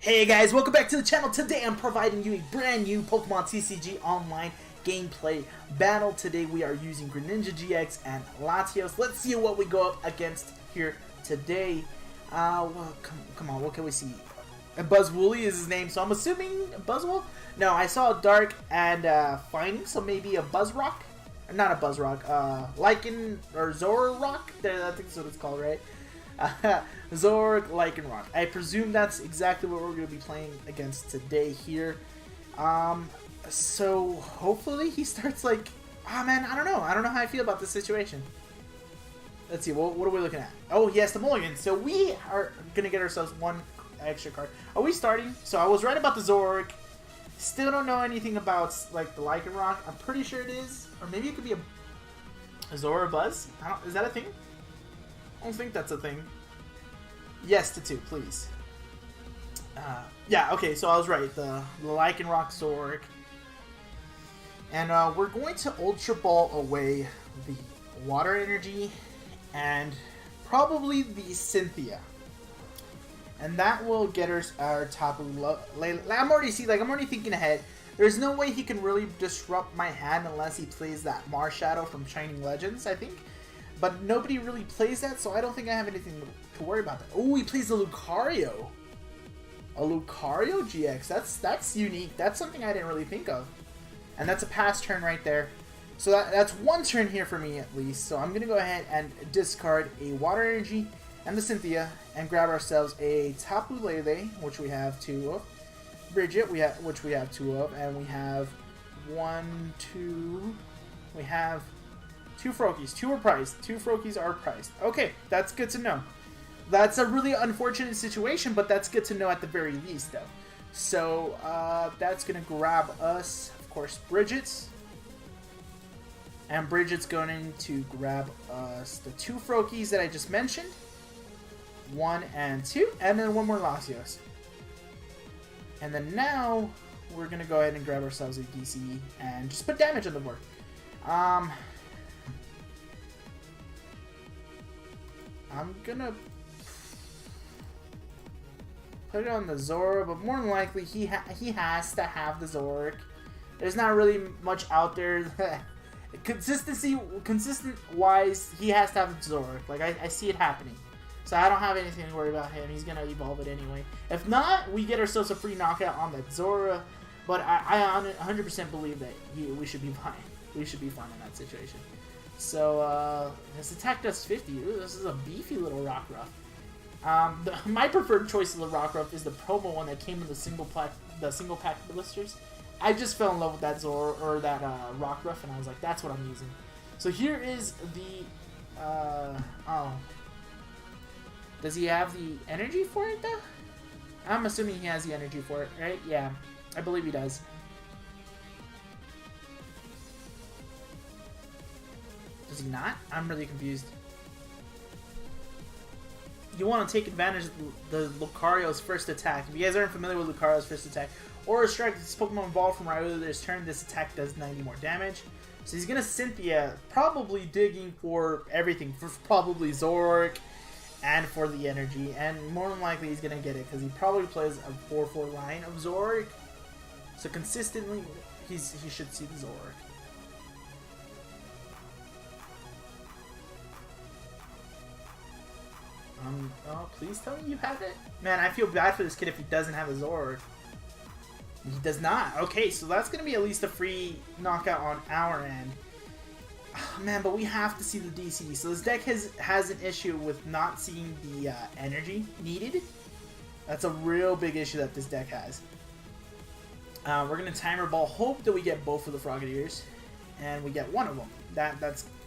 Hey guys, welcome back to the channel. Today I'm providing you a brand new Pokemon TCG online gameplay battle. Today we are using Greninja GX and Latios. Let's see what we go up against here today. Well, come on, what can we see? Buzzwooly is his name, so I'm assuming Buzzwole? No, I saw a Dark and Finding, so maybe a Buzzrock? Not a Buzzrock, Lycan or Zoroark? I think that's what it's called, right? Zoroark, Lycanroc. I presume that's exactly what we're going to be playing against today here. So hopefully he starts like, man, I don't know how I feel about this situation. Let's see, what are we looking at? Oh yes, the mulligan. So we are going to get ourselves one extra card. Are we starting? So I was right about the Zoroark. Still don't know anything about like the Lycanroc. I'm pretty sure it is, or maybe it could be a Zora Buzz. Is that a thing? I don't think that's a thing. Yes to 2, please. Yeah, okay, so I was right. The Lycanroc Zoroark. And we're going to Ultra Ball away the Water Energy and probably the Cynthia. And that will get us our Tapu Lele. I'm already thinking ahead. There's no way he can really disrupt my hand unless he plays that Marshadow from Shining Legends, I think. But nobody really plays that, so I don't think I have anything to worry about that. Oh, he plays the Lucario. A Lucario GX. That's unique. That's something I didn't really think of. And that's a pass turn right there. So that's one turn here for me at least. So I'm going to go ahead and discard a Water Energy and the Cynthia and grab ourselves a Tapu Lele, which we have 2 of. Bridget, which we have 2 of. And we have 1, 2... We have 2 Froakies. 2 are priced. 2 Froakies are priced. Okay, that's good to know. That's a really unfortunate situation, but that's good to know at the very least, though. So, that's going to grab us, of course, Bridget's. And Bridget's going to grab us the 2 Froakies that I just mentioned. 1 and 2. And then 1 more Latios. And then now, we're going to go ahead and grab ourselves a DC and just put damage on the board. I'm gonna put it on the Zora, but more than likely he has to have the Zoroark. There's not really much out there. Consistent wise, he has to have the Zoroark. Like I see it happening. So I don't have anything to worry about him. He's gonna evolve it anyway. If not, we get ourselves a free knockout on that Zora. But I 100% believe that we should be fine. We should be fine in that situation. So, his attack does 50. Ooh, this is a beefy little Rockruff. My preferred choice of the Rockruff is the promo one that came in the single pack blisters. I just fell in love with that Zora, or that Rockruff, and I was like, that's what I'm using. So here is the, oh. Does he have the energy for it, though? I'm assuming he has the energy for it, right? Yeah, I believe he does. Does he not? I'm really confused. You want to take advantage of the Lucario's first attack. If you guys aren't familiar with Lucario's first attack, or a strike this Pokemon evolved from right earlier this turn, this attack does 90 more damage. So he's going to Cynthia, probably digging for everything, for probably Zoroark and for the energy. And more than likely he's going to get it, because he probably plays a 4-4 line of Zoroark. So consistently, he should see the Zoroark. Oh, please tell me you have it. Man, I feel bad for this kid if he doesn't have a Zoroark. He does not. Okay, so that's going to be at least a free knockout on our end. Oh, man, but we have to see the DC. So this deck has an issue with not seeing the energy needed. That's a real big issue that this deck has. We're going to Timer Ball, hope that we get both of the Frogadiers. And we get one of them. That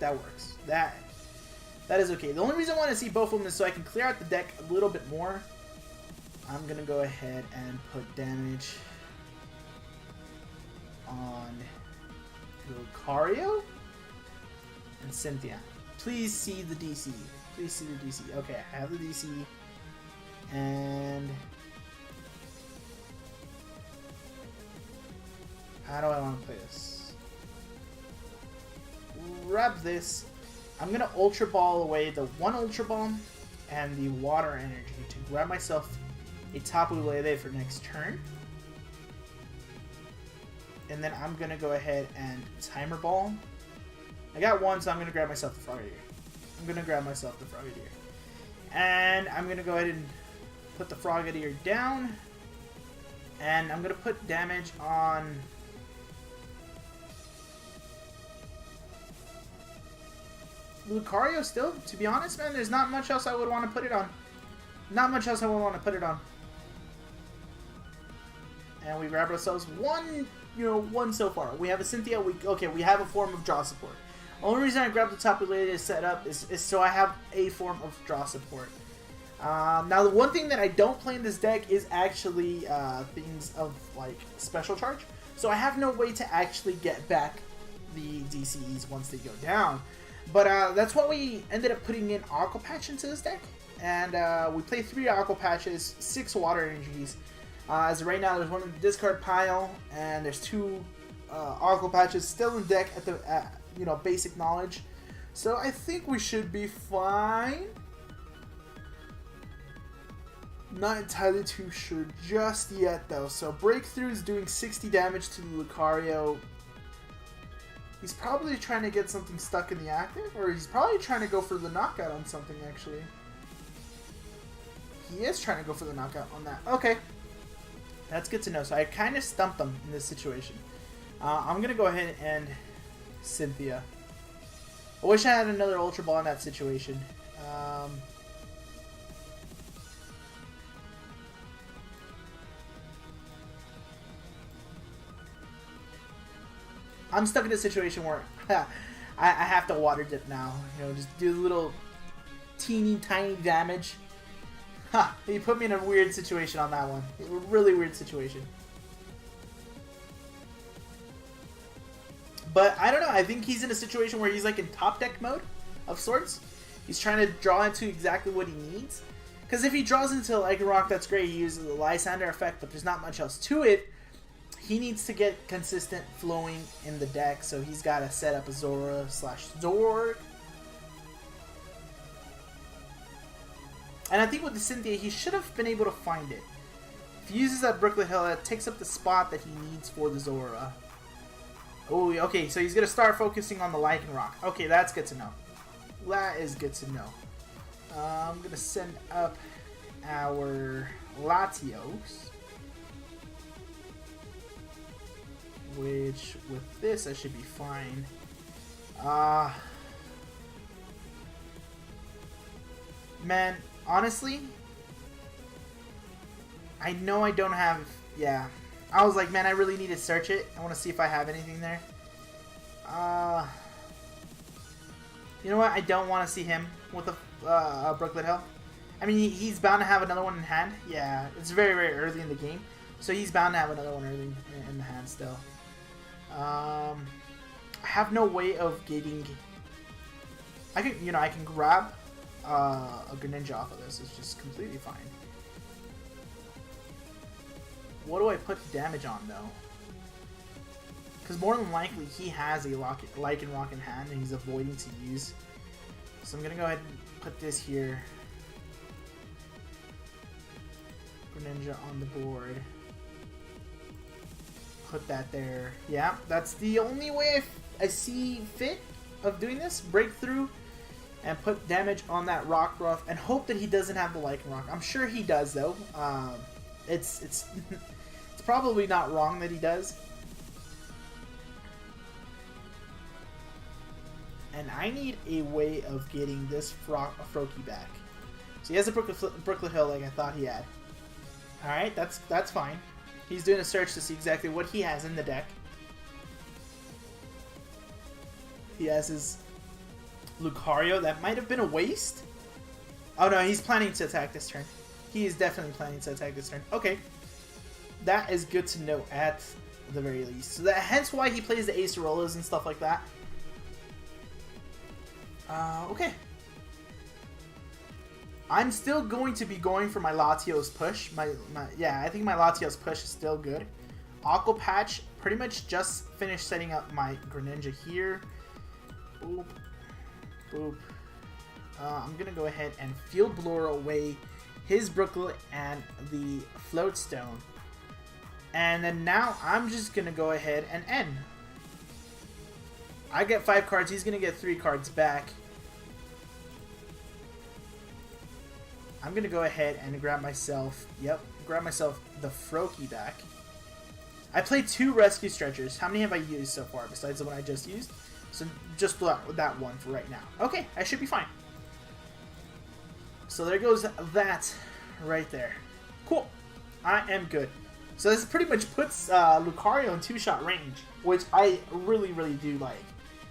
works. That is okay. The only reason I want to see both of them is so I can clear out the deck a little bit more. I'm going to go ahead and put damage on Lucario and Cynthia. Please see the DC. Please see the DC. Okay, I have the DC. And how do I want to play this? Grab this. I'm going to Ultra Ball away the 1 Ultra Ball and the Water Energy to grab myself a Tapu Lele for next turn. And then I'm going to go ahead and Timer Ball. I got one, so I'm going to grab myself the Frogadier. And I'm going to go ahead and put the Frogadier down. And I'm going to put damage on... Lucario still, to be honest, man. There's not much else I would want to put it on. And we grab ourselves one, one so far. We have a Cynthia. We have a form of draw support. Only reason I grabbed the Tapu Lele to set up is so I have a form of draw support. Now, the one thing that I don't play in this deck is actually things of, like, special charge. So I have no way to actually get back the DCEs once they go down. But that's what we ended up putting in Aqua Patch into this deck. And we play 3 Aqua Patches, 6 Water Energies. As of right now, there's one in the discard pile, and there's 2 Aqua Patches still in deck at the basic knowledge. So I think we should be fine. Not entirely too sure just yet, though. So Breakthrough is doing 60 damage to the Lucario. He's probably trying to get something stuck in the active, or he's probably trying to go for the knockout on something, actually. He is trying to go for the knockout on that. Okay. That's good to know. So I kind of stumped him in this situation. I'm going to go ahead and Cynthia. I wish I had another Ultra Ball in that situation. I'm stuck in a situation where I have to Water Dip now. Just do a little teeny tiny damage. He put me in a weird situation on that one. A really weird situation. But I don't know. I think he's in a situation where he's like in top deck mode of sorts. He's trying to draw into exactly what he needs. Because if he draws into Lycanroc, that's great. He uses the Lysander effect, but there's not much else to it. He needs to get consistent flowing in the deck, so he's got to set up a Zora/Zoroark. And I think with the Cynthia, he should have been able to find it. If he uses that Brooklet Hill, that takes up the spot that he needs for the Zora. Oh, okay, so he's going to start focusing on the Lycanroc. Okay, that's good to know. That is good to know. I'm going to send up our Latios. Which, with this, I should be fine. Man, honestly, I know I don't have... Yeah. I was like, man, I really need to search it. I want to see if I have anything there. You know what? I don't want to see him with a Brooklet Hill. I mean, he's bound to have another one in hand. Yeah, it's very, very early in the game. So he's bound to have another one early in the hand still. I have no way of getting... I can grab a Greninja off of this. It's just completely fine. What do I put damage on, though? Because more than likely, he has a Lycanroc in hand, and he's avoiding to use. So I'm going to go ahead and put this here. Greninja on the board. Put that there. Yeah, that's the only way I see fit of doing this. Breakthrough and put damage on that Rockruff and hope that he doesn't have the Lycanroc. I'm sure he does, though. It's it's probably not wrong that he does. And I need a way of getting this Froakie back. So he has a Brooklet Hill like I thought he had. Alright, that's fine. He's doing a search to see exactly what he has in the deck. He has his Lucario. That might have been a waste. Oh no, he's planning to attack this turn. He is definitely planning to attack this turn. Okay. That is good to know at the very least. So hence why he plays the Acerolas and stuff like that. Okay. I'm still going to be going for my Latios push. Yeah, I think my Latios push is still good. Aqua Patch, pretty much just finished setting up my Greninja here. Boop. Boop. I'm going to go ahead and Field Blower away his Brooklet, and the Floatstone. And then now I'm just going to go ahead and end. I get 5 cards. He's going to get 3 cards back. I'm going to go ahead and grab myself, grab myself the Froakie back. I played 2 Rescue Stretchers. How many have I used so far besides the one I just used? So just that one for right now. Okay, I should be fine. So there goes that right there. Cool. I am good. So this pretty much puts Lucario in 2-shot range, which I really, really do like.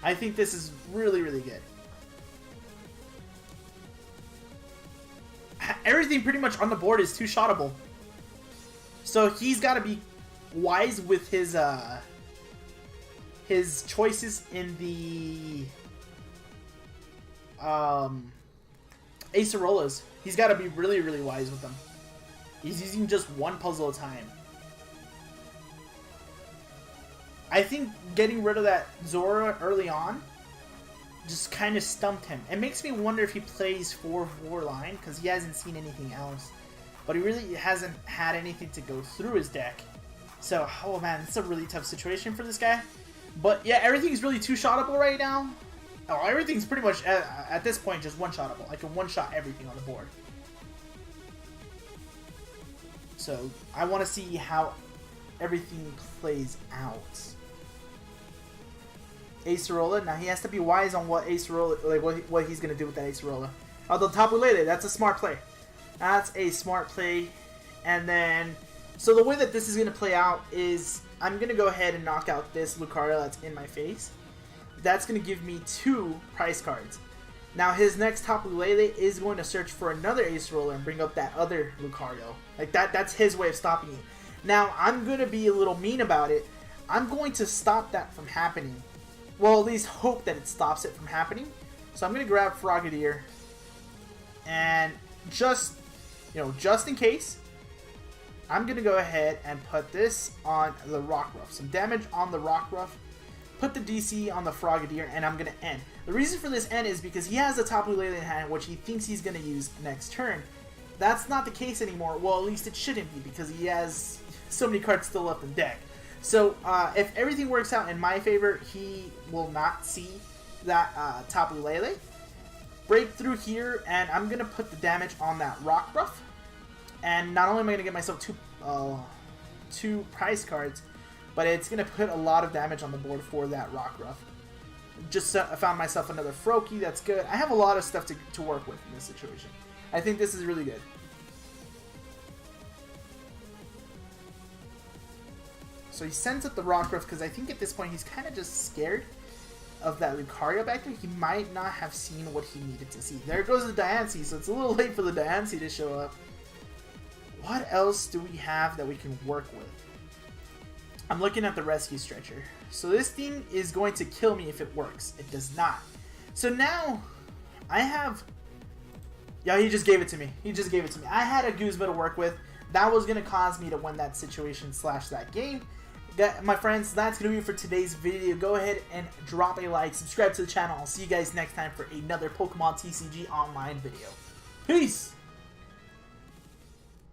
I think this is really, really good. Everything pretty much on the board is 2-shottable. So he's got to be wise with his choices in the Acerolas. He's got to be really, really wise with them. He's using just one puzzle at a time. I think getting rid of that Zora early on just kind of stumped him. It makes me wonder if he plays 4-4 line, because he hasn't seen anything else. But he really hasn't had anything to go through his deck. So, oh man, it's a really tough situation for this guy. But yeah, everything's really 2-shottable right now. Oh, everything's pretty much, at this point, just 1-shottable. I can 1-shot everything on the board. So, I want to see how everything plays out. Acerola. Now, he has to be wise on what Acerola, like what he's going to do with that Acerola. Although, Tapu Lele, that's a smart play. That's a smart play. And then, so the way that this is going to play out is I'm going to go ahead and knock out this Lucario that's in my face. That's going to give me 2 prize cards. Now his next Tapu Lele is going to search for another Acerola and bring up that other Lucario. Like that's his way of stopping it. Now I'm going to be a little mean about it. I'm going to stop that from happening. Well, at least hope that it stops it from happening. So I'm going to grab Frogadier. And just in case, I'm going to go ahead and put this on the Rockruff. Some damage on the Rockruff. Put the DC on the Frogadier, and I'm going to end. The reason for this end is because he has the Tapu Lele in hand, which he thinks he's going to use next turn. That's not the case anymore. Well, at least it shouldn't be, because he has so many cards still left in deck. So, if everything works out in my favor, he will not see that Tapu Lele. Break through here, and I'm going to put the damage on that Rockruff. And not only am I going to get myself 2 prize cards, but it's going to put a lot of damage on the board for that Rockruff. Just I found myself another Froakie. That's good. I have a lot of stuff to work with in this situation. I think this is really good. So he sends up the Rockruff because I think at this point he's kind of just scared of that Lucario back there. He might not have seen what he needed to see. There goes the Diancie, so it's a little late for the Diancie to show up. What else do we have that we can work with? I'm looking at the Rescue Stretcher. So this thing is going to kill me if it works. It does not. So now, I have... Yeah, he just gave it to me. He just gave it to me. I had a Guzma to work with. That was going to cause me to win that situation / that game. My friends, that's going to be it for today's video. Go ahead and drop a like. Subscribe to the channel. I'll see you guys next time for another Pokemon TCG online video. Peace!